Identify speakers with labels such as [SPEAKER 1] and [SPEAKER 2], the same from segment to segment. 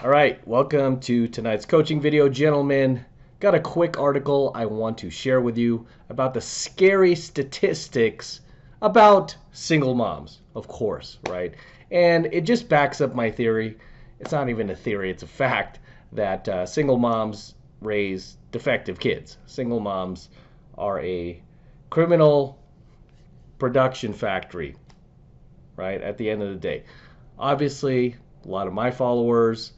[SPEAKER 1] All right, welcome to tonight's coaching video, gentlemen. Got a quick article I want to share with you about the scary statistics about single moms, of course, right? And it just backs up my theory. It's not even a theory, it's a fact that single moms raise defective kids. Single moms are a criminal production factory, right? At the end of the day. Obviously, a lot of my followers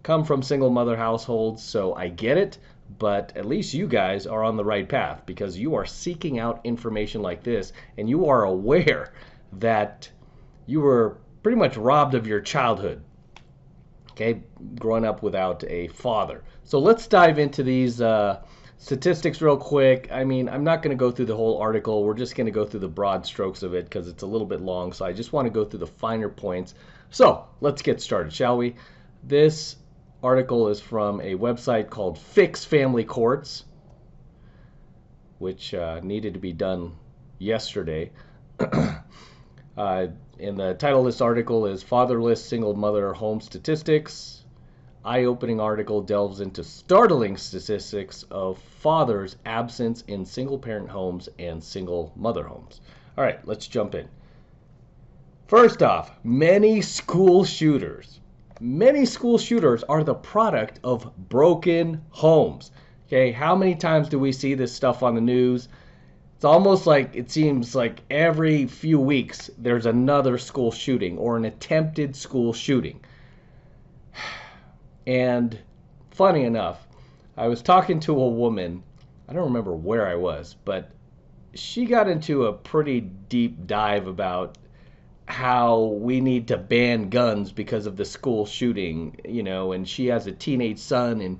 [SPEAKER 1] come from single mother households, so I get it, but at least you guys are on the right path because you are seeking out information like this and you are aware that you were pretty much robbed of your childhood, okay, growing up without a father. So let's dive into these statistics real quick. I mean, I'm not going to go through the whole article. We're just going to go through the broad strokes of it because it's a little bit long, so I just want to go through the finer points. So let's get started, shall we? This article is from a website called Fix Family Courts, which needed to be done yesterday. And the title of this article is Fatherless Single Mother Home Statistics. Eye-opening article delves into startling statistics of fathers' absence in single-parent homes and single mother homes. All right, let's jump in. First off, many school shooters are the product of broken homes. Okay, how many times do we see this stuff on the news? It's almost like it seems like every few weeks there's another school shooting or an attempted school shooting. And funny enough, I was talking to a woman, I don't remember where I was, but she got into a pretty deep dive about how we need to ban guns because of the school shooting, and she has a teenage son and,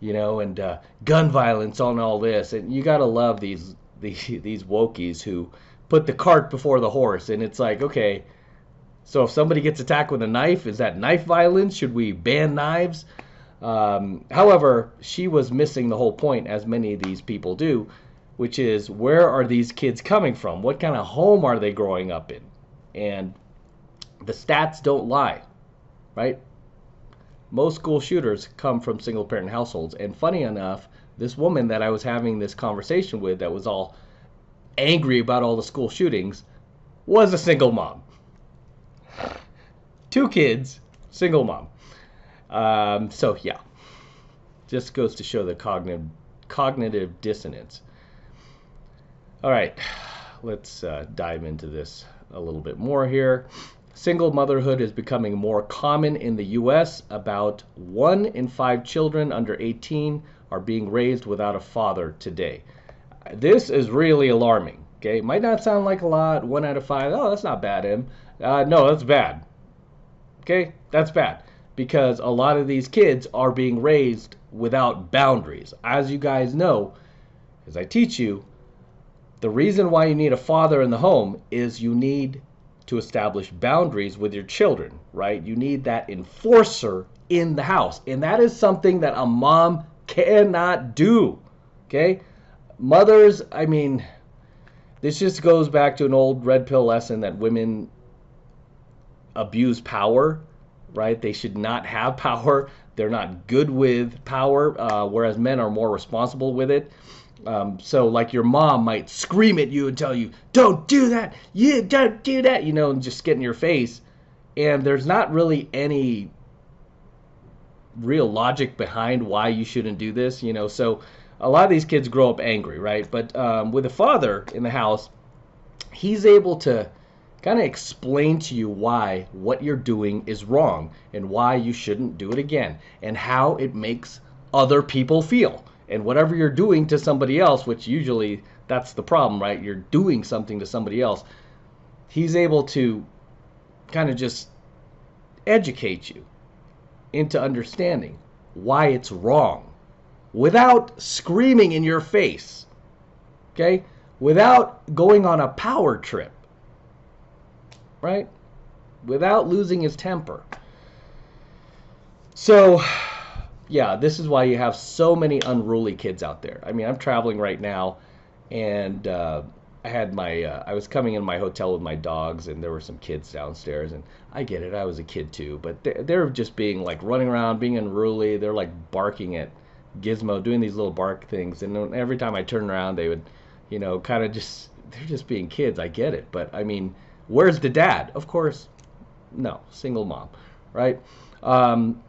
[SPEAKER 1] and gun violence on all this. And you got to love these wokies who put the cart before the horse. And it's like, okay, so if somebody gets attacked with a knife, is that knife violence? Should we ban knives? However, she was missing the whole point, as many of these people do, which is where are these kids coming from? What kind of home are they growing up in? And the stats don't lie, right? Most school shooters come from single parent households. And funny enough, this woman that I was having this conversation with that was all angry about all the school shootings was a single mom. 2 kids, single mom. So yeah, just goes to show the cognitive dissonance. All right, let's dive into this a little bit more here. Single motherhood is becoming more common in the U.S. About 1 in 5 children under 18 are being raised without a father today. This is really alarming. Okay, might not sound like a lot. 1 out of 5. Oh, that's not bad, Em. No, that's bad. Okay, that's bad because a lot of these kids are being raised without boundaries. As you guys know, as I teach you, the reason why you need a father in the home is you need to establish boundaries with your children, right? You need that enforcer in the house. And that is something that a mom cannot do, okay? Mothers, I mean, this just goes back to an old red pill lesson that women abuse power, right? They should not have power. They're not good with power, whereas men are more responsible with it. So like your mom might scream at you and tell you, don't do that, you don't do that, and just get in your face. And there's not really any real logic behind why you shouldn't do this, So a lot of these kids grow up angry, right? But with a father in the house, he's able to kind of explain to you why what you're doing is wrong and why you shouldn't do it again and how it makes other people feel. And whatever you're doing to somebody else, which usually that's the problem, right? You're doing something to somebody else. He's able to kind of just educate you into understanding why it's wrong without screaming in your face, okay? Without going on a power trip, right? Without losing his temper. So yeah, this is why you have so many unruly kids out there. I mean, I'm traveling right now, and I had my I was coming in my hotel with my dogs, and there were some kids downstairs, and I get it, I was a kid too, but they're just being like running around, being unruly. They're like barking at Gizmo, doing these little bark things, and then every time I turn around, they would, kind of just they're just being kids. I get it, but I mean, where's the dad? Of course, no, single mom, right? Um,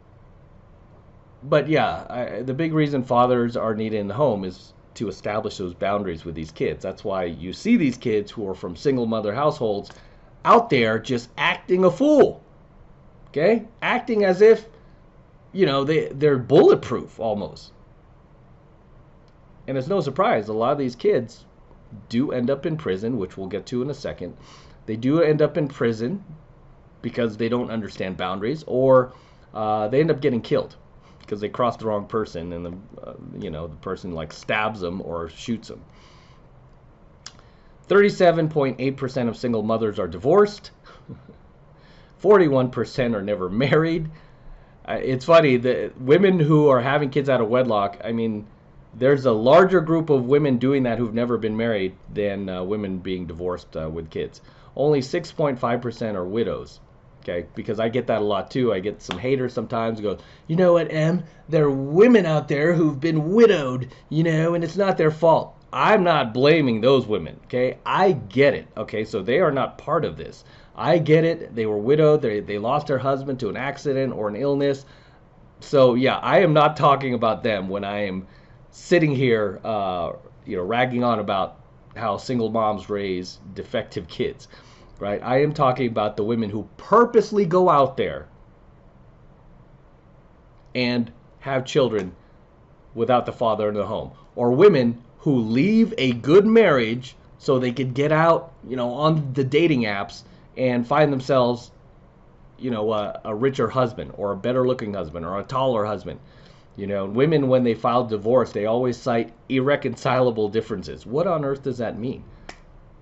[SPEAKER 1] but yeah, the big reason fathers are needed in the home is to establish those boundaries with these kids. That's why you see these kids who are from single mother households out there just acting a fool, okay? Acting as if, they're bulletproof almost. And it's no surprise, a lot of these kids do end up in prison, which we'll get to in a second. They do end up in prison because they don't understand boundaries, or they end up getting killed because they crossed the wrong person, and the person like stabs them or shoots them. 37.8% of single mothers are divorced. 41% are never married. It's funny, the women who are having kids out of wedlock, I mean, there's a larger group of women doing that who've never been married than women being divorced with kids. Only 6.5% are widows. Okay, because I get that a lot too. I get some haters sometimes who go, you know what, Em? There are women out there who've been widowed, and it's not their fault. I'm not blaming those women, okay? I get it, okay? So they are not part of this. I get it. They were widowed. They lost their husband to an accident or an illness. So yeah, I am not talking about them when I am sitting here, ragging on about how single moms raise defective kids. Right? I am talking about the women who purposely go out there and have children without the father in the home. Or women who leave a good marriage so they could get out, on the dating apps and find themselves, a richer husband or a better looking husband or a taller husband. Women, when they file divorce, they always cite irreconcilable differences. What on earth does that mean?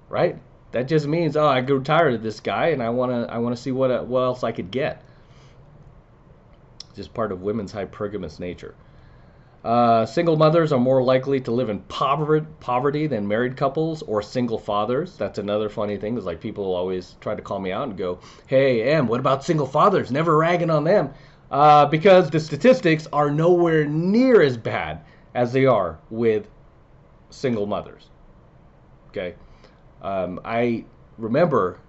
[SPEAKER 1] Right? That just means, I grew tired of this guy, and I wanna see what else I could get. Just part of women's hypergamous nature. Single mothers are more likely to live in poverty than married couples or single fathers. That's another funny thing. Is like people always try to call me out and go, "Hey, Em, what about single fathers? Never ragging on them." Because the statistics are nowhere near as bad as they are with single mothers. Okay. I remember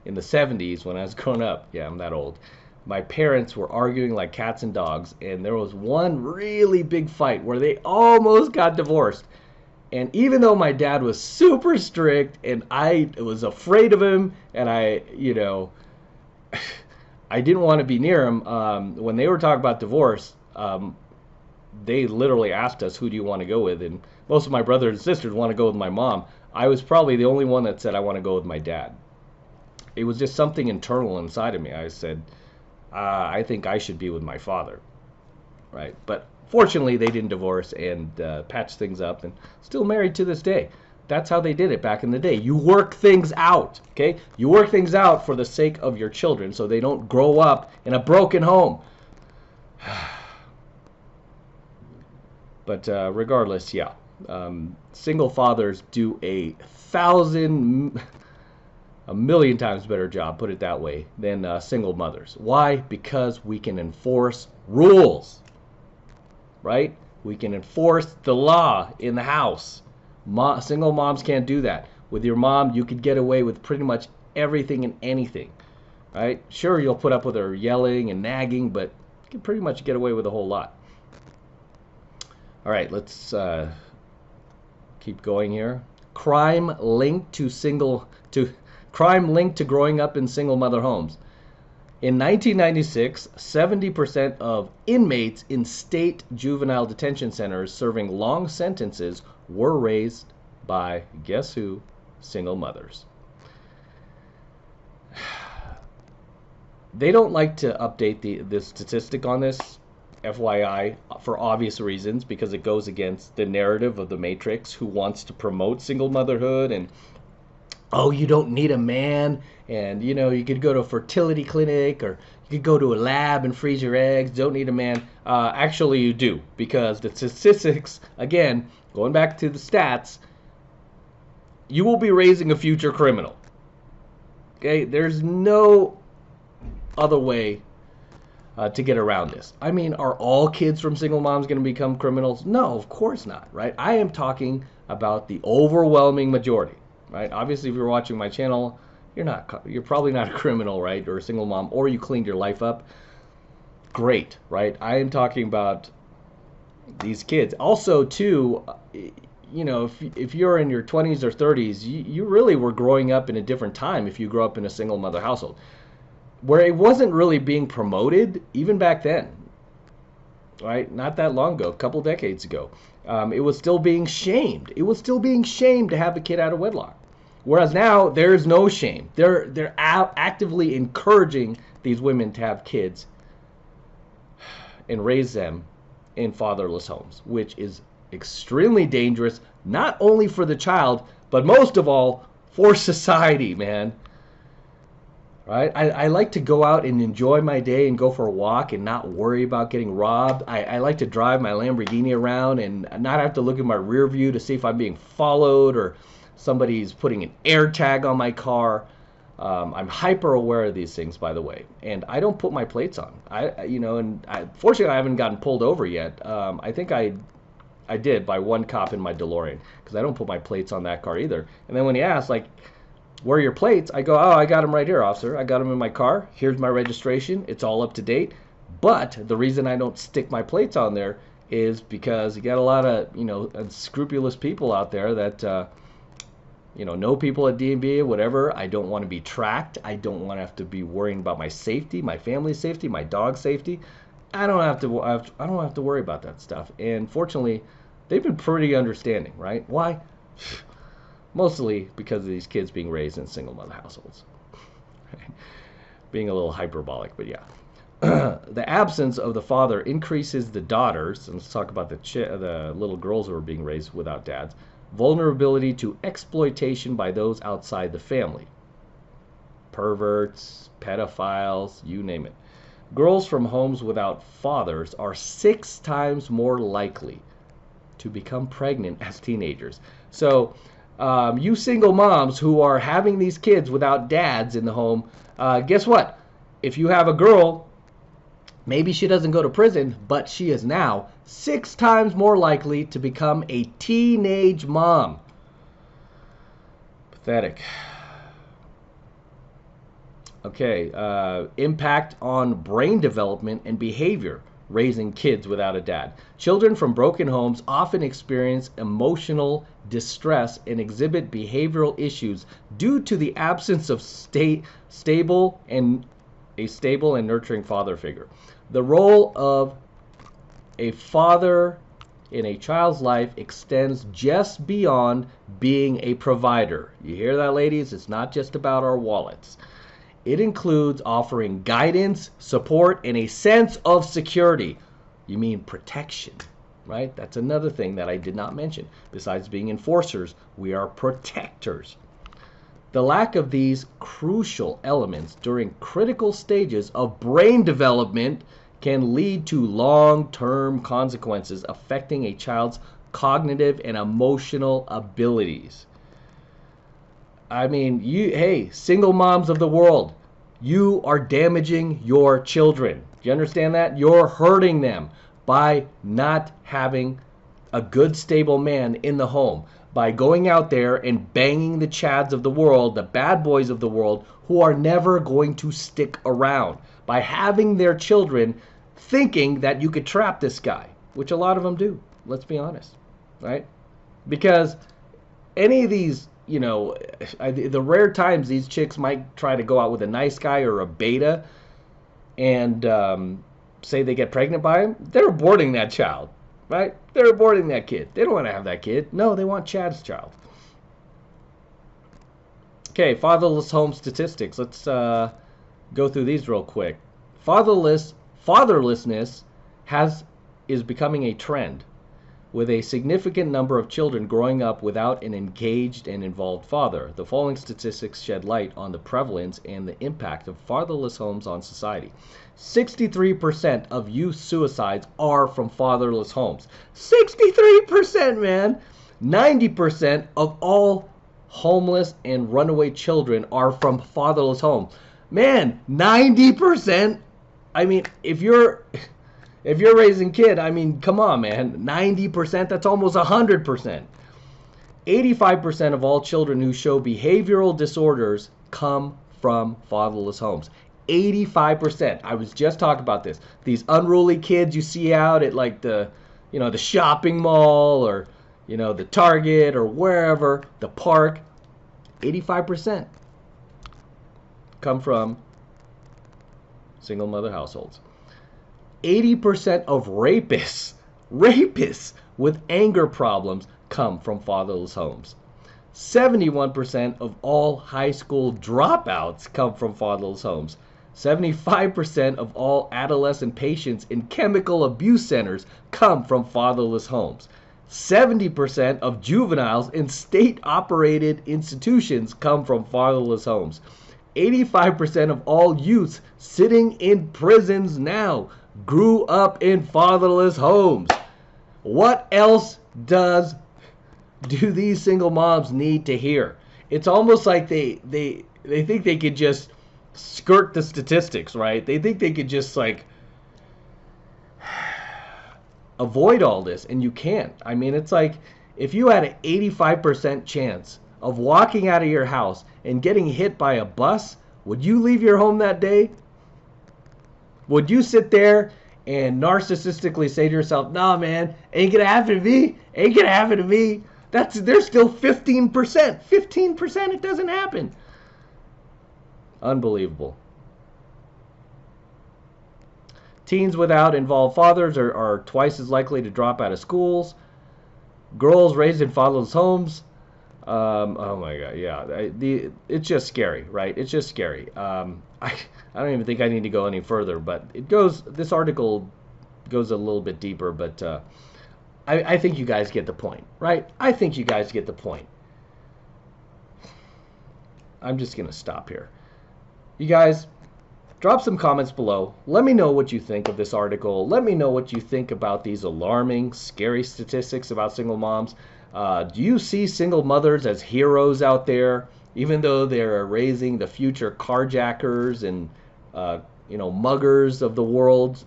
[SPEAKER 1] in the 70s when I was growing up, yeah, I'm that old, my parents were arguing like cats and dogs, and there was one really big fight where they almost got divorced. And even though my dad was super strict and I was afraid of him, and I didn't want to be near him, when they were talking about divorce, they literally asked us, who do you want to go with? And most of my brothers and sisters want to go with my mom. I was probably the only one that said I want to go with my dad. It was just something internal inside of me. I said, I think I should be with my father, right? But fortunately, they didn't divorce and patch things up, and still married to this day. That's how they did it back in the day. You work things out, okay? You work things out for the sake of your children so they don't grow up in a broken home. But regardless, yeah. Single fathers do a million times better job, put it that way, than single mothers. Why? Because we can enforce rules, right? We can enforce the law in the house. Single moms can't do that. With your mom, you could get away with pretty much everything and anything, right? Sure, you'll put up with her yelling and nagging, but you can pretty much get away with a whole lot. All right, let's keep going here. Crime linked to growing up in single mother homes. In 1996, 70% of inmates in state juvenile detention centers serving long sentences were raised by, guess who? Single mothers. They don't like to update the statistic on this, FYI, for obvious reasons, because it goes against the narrative of the Matrix, who wants to promote single motherhood and, oh, you don't need a man, and you could go to a fertility clinic, or you could go to a lab and freeze your eggs, don't need a man. Actually you do, because the statistics, again, going back to the stats, you will be raising a future criminal. Okay, there's no other way to get around this. I mean, are all kids from single moms going to become criminals? No, of course not, right? I am talking about the overwhelming majority, right? Obviously, if you're watching my channel, you're probably not a criminal, right? Or a single mom, or you cleaned your life up. Great, right? I am talking about these kids. Also, too, you know, if you're in your 20s or 30s, you really were growing up in a different time if you grew up in a single mother household, where it wasn't really being promoted even back then, right? Not that long ago, a couple decades ago. It was still being shamed. It was still being shamed to have a kid out of wedlock. Whereas now, there's no shame. They're actively encouraging these women to have kids and raise them in fatherless homes, which is extremely dangerous, not only for the child, but most of all, for society, man. Right? I like to go out and enjoy my day and go for a walk and not worry about getting robbed. I like to drive my Lamborghini around and not have to look at my rear view to see if I'm being followed or somebody's putting an air tag on my car. I'm hyper aware of these things, by the way, and I don't put my plates on. Fortunately, I haven't gotten pulled over yet. I think I did by one cop in my DeLorean, because I don't put my plates on that car either. And then when he asks, like, where are your plates? I go, oh, I got them right here, officer. I got them in my car. Here's my registration. It's all up to date. But the reason I don't stick my plates on there is because you got a lot of, unscrupulous people out there that, know people at DMV, whatever. I don't want to be tracked. I don't want to have to be worrying about my safety, my family's safety, my dog's safety. I don't have to worry about that stuff. And fortunately, they've been pretty understanding, right? Why? Mostly because of these kids being raised in single mother households. Being a little hyperbolic, but yeah. The absence of the father increases the daughters, and let's talk about the little girls who are being raised without dads, vulnerability to exploitation by those outside the family. Perverts, pedophiles, you name it. Girls from homes without fathers are 6 times more likely to become pregnant as teenagers. So, you single moms who are having these kids without dads in the home, guess what? If you have a girl, maybe she doesn't go to prison, but she is now 6 times more likely to become a teenage mom. Pathetic. Okay, impact on brain development and behavior, raising kids without a dad. Children from broken homes often experience emotional distress and exhibit behavioral issues due to the absence of stable and nurturing father figure. The role of a father in a child's life extends just beyond being a provider. You hear that, ladies? It's not just about our wallets. It includes offering guidance, support, and a sense of security. You mean protection, right? That's another thing that I did not mention. Besides being enforcers, we are protectors. The lack of these crucial elements during critical stages of brain development can lead to long-term consequences affecting a child's cognitive and emotional abilities. I mean, hey, single moms of the world, you are damaging your children. Do you understand that? You're hurting them by not having a good, stable man in the home, by going out there and banging the chads of the world, the bad boys of the world, who are never going to stick around, by having their children thinking that you could trap this guy, which a lot of them do, let's be honest, right? Because any of these, the rare times these chicks might try to go out with a nice guy or a beta and say they get pregnant by him, they're aborting that child, right? They're aborting that kid. They don't want to have that kid. No, they want Chad's child. Okay, fatherless home statistics. Let's go through these real quick. Fatherlessness is becoming a trend, with a significant number of children growing up without an engaged and involved father. The following statistics shed light on the prevalence and the impact of fatherless homes on society. 63% of youth suicides are from fatherless homes. 63%, man! 90% of all homeless and runaway children are from fatherless homes. Man, 90%. I mean, if you're raising kid, I mean, come on, man. 90%, that's almost 100%. 85% of all children who show behavioral disorders come from fatherless homes. 85%. I was just talking about this. These unruly kids you see out at like the shopping mall, or the Target, or wherever, the park, 85% come from single mother households. 80% of rapists with anger problems come from fatherless homes. 71% of all high school dropouts come from fatherless homes. 75% of all adolescent patients in chemical abuse centers come from fatherless homes. 70% of juveniles in state-operated institutions come from fatherless homes. 85% of all youths sitting in prisons now grew up in fatherless homes. What else do these single moms need to hear? It's almost like they think they could just skirt the statistics, right? They think they could just like avoid all this, and you can't. I mean, it's like if you had an 85% chance of walking out of your house and getting hit by a bus, would you leave your home that day? Would you sit there and narcissistically say to yourself, "Nah, man, ain't gonna happen to me. Ain't gonna happen to me." There's still 15%. 15% it doesn't happen. Unbelievable. Teens without involved fathers are twice as likely to drop out of schools. Girls raised in fatherless homes. Oh my God, yeah. It's just scary, right? It's just scary. I don't even think I need to go any further, but this article goes a little bit deeper, but I think you guys get the point, right? I think you guys get the point. I'm just going to stop here. You guys, drop some comments below. Let me know what you think of this article. Let me know what you think about these alarming, scary statistics about single moms. Do you see single mothers as heroes out there, even though they're raising the future carjackers and muggers of the world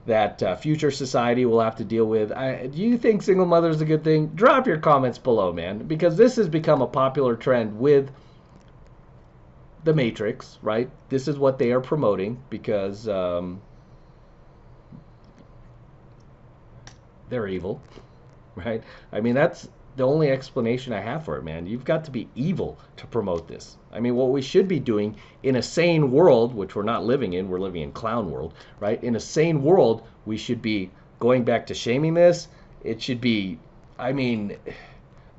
[SPEAKER 1] that future society will have to deal with? Do you think single mother is a good thing? Drop your comments below, man, because this has become a popular trend with the Matrix, right? This is what they are promoting because they're evil, right? I mean, that's the only explanation I have for it, man. You've got to be evil to promote this. I mean, what we should be doing in a sane world, which we're not living in, we're living in clown world, right? In a sane world, we should be going back to shaming this. It should be, I mean,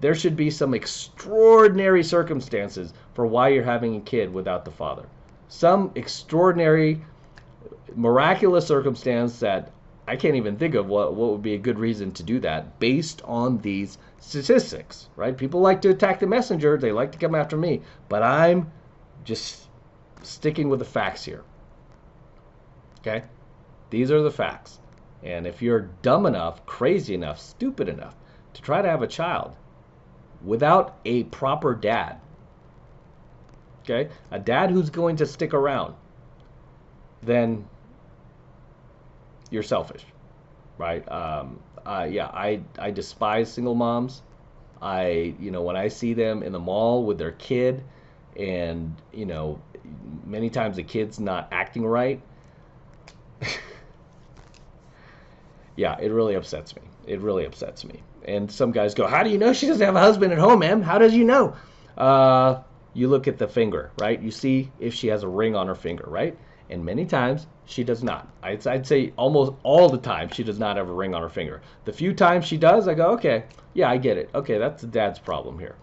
[SPEAKER 1] there should be some extraordinary circumstances for why you're having a kid without the father. Some extraordinary, miraculous circumstance that I can't even think of what would be a good reason to do that based on these statistics, right? People like to attack the messenger. They like to come after me. But I'm just sticking with the facts here. Okay? These are the facts. And if you're dumb enough, crazy enough, stupid enough to try to have a child without a proper dad, okay, a dad who's going to stick around, then you're selfish, right? I despise single moms. When I see them in the mall with their kid, and many times the kid's not acting right, yeah, it really upsets me. It really upsets me. And some guys go, "How do you know she doesn't have a husband at home, Em? How does you know?" You look at the finger, right? You see if she has a ring on her finger, right? And many times she does not. I'd say almost all the time she does not have a ring on her finger. The few times she does, I go, okay, yeah, I get it. Okay, that's the dad's problem here.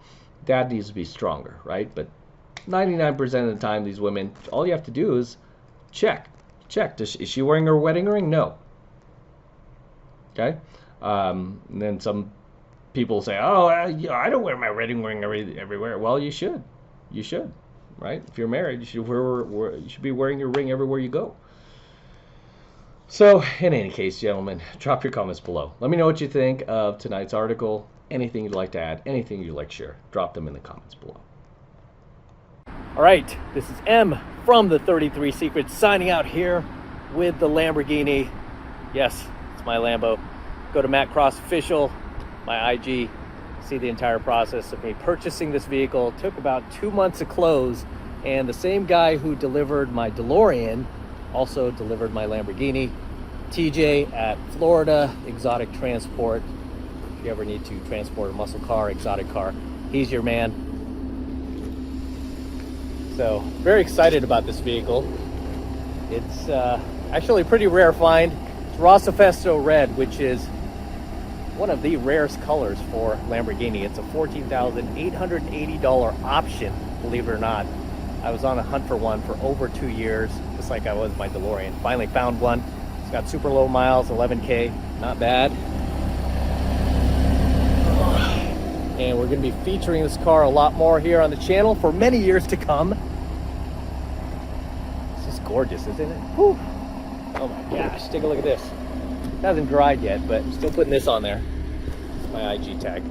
[SPEAKER 1] Dad needs to be stronger, right? But 99% of the time, these women, all you have to do is check. Is she wearing her wedding ring? No. Okay? And then some people say, "Oh, I don't wear my wedding ring everywhere." Well, you should. You should, right? If you're married, you should be wearing your ring everywhere you go. So, in any case, gentlemen, drop your comments below. Let me know what you think of tonight's article. anything you'd like to add, anything you'd like to share, drop them in the comments below.
[SPEAKER 2] All right, this is M from the 33 Secrets signing out here with the Lamborghini. Yes, it's my Lambo. Go to Matt Cross Official, my IG, see the entire process of me purchasing this vehicle. It took about 2 months to close, and the same guy who delivered my DeLorean also delivered my Lamborghini. TJ at Florida Exotic Transport. If you ever need to transport a muscle car, exotic car, he's your man. So, very excited about this vehicle. It's actually a pretty rare find. It's Rossifesto Red, which is one of the rarest colors for Lamborghini. It's a $14,880 option, believe it or not. I was on a hunt for one for over 2 years, just like I was my DeLorean. Finally found one. It's got super low miles, 11K, not bad. And we're going to be featuring this car a lot more here on the channel for many years to come. It's just gorgeous, isn't it? Whew. Oh my gosh, take a look at this. It hasn't dried yet, but I'm still putting this on there. It's my IG tag.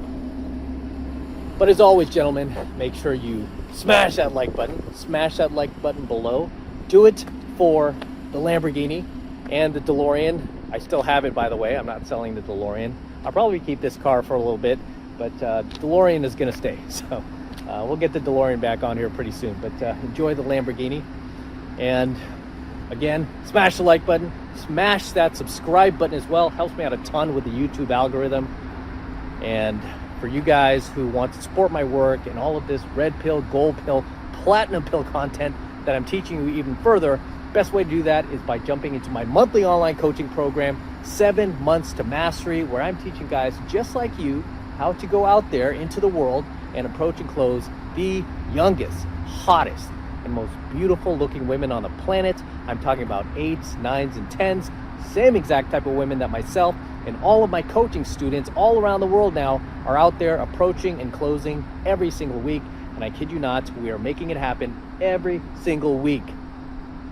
[SPEAKER 2] But as always, gentlemen, make sure you smash that like button. Smash that like button below. Do it for the Lamborghini and the DeLorean. I still have it, by the way. I'm not selling the DeLorean. I'll probably keep this car for a little bit, but DeLorean is going to stay. So we'll get the DeLorean back on here pretty soon. But enjoy the Lamborghini. And again, smash the like button. Smash that subscribe button as well. Helps me out a ton with the YouTube algorithm. And for you guys who want to support my work and all of this red pill, gold pill, platinum pill content that I'm teaching you even further, best way to do that is by jumping into my monthly online coaching program, 7 Months to Mastery, where I'm teaching guys just like you how to go out there into the world and approach and close the youngest, hottest, and most beautiful looking women on the planet. I'm talking about 8s, 9s, and 10s, same exact type of women that myself and all of my coaching students all around the world now are out there approaching and closing every single week. And I kid you not, we are making it happen every single week.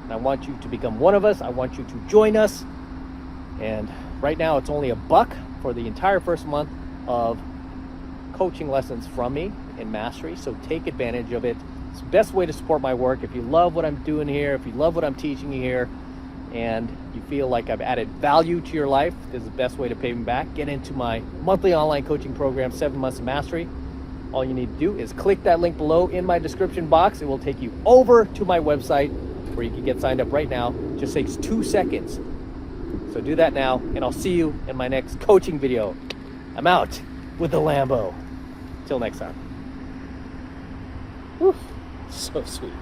[SPEAKER 2] And I want you to become one of us. I want you to join us. And right now it's only $1 for the entire first month of coaching lessons from me in Mastery. So take advantage of it. It's the best way to support my work. If you love what I'm doing here, if you love what I'm teaching you here, and you feel like I've added value to your life, this is the best way to pay me back. Get into my monthly online coaching program, 7 Months of Mastery. All you need to do is click that link below in my description box. It will take you over to my website where you can get signed up right now. It just takes 2 seconds. So do that now, and I'll see you in my next coaching video. I'm out with the Lambo. Till next time. Whew, so sweet.